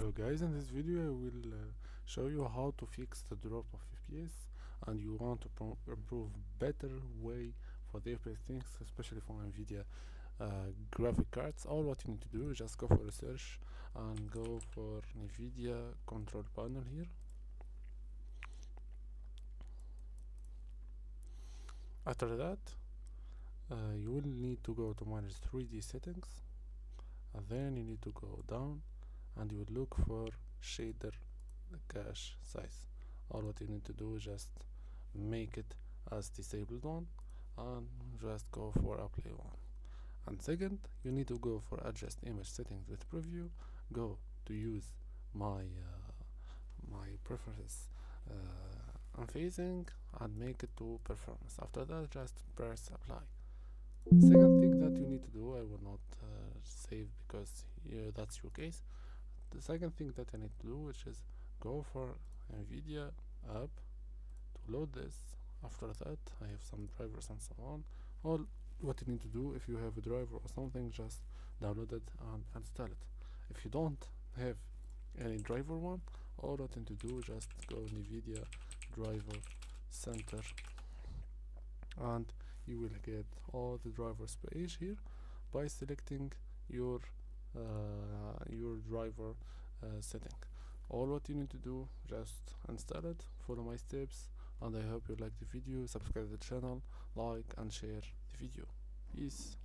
Hello guys, in this video I will show you how to fix the drop of FPS, and you want to improve better way for the FPS things, especially for NVIDIA graphic cards. All what you need to do is just go for research and go for NVIDIA Control Panel here. After that you will need to go to manage 3D settings, and then you need to go down and you will look for shader cache size. All what you need to do is just make it as disabled one and just go for apply one. And second, you need to go for adjust image settings with preview, go to use my preferences unphasing and make it to performance. After that, just press apply. The second thing that you need to do, I will not save because that's your case. The second thing that I need to do, which is go for NVIDIA app to load this. After that, I have some drivers and so on. All what you need to do, if you have a driver or something, just download it and install it. If you don't have any driver one, all what you need to do is just go NVIDIA driver center, and you will get all the drivers page here by selecting your driver setting. All what you need to do, just install it, follow my steps, and I hope you like the video. Subscribe to the channel, like and share the video. Peace.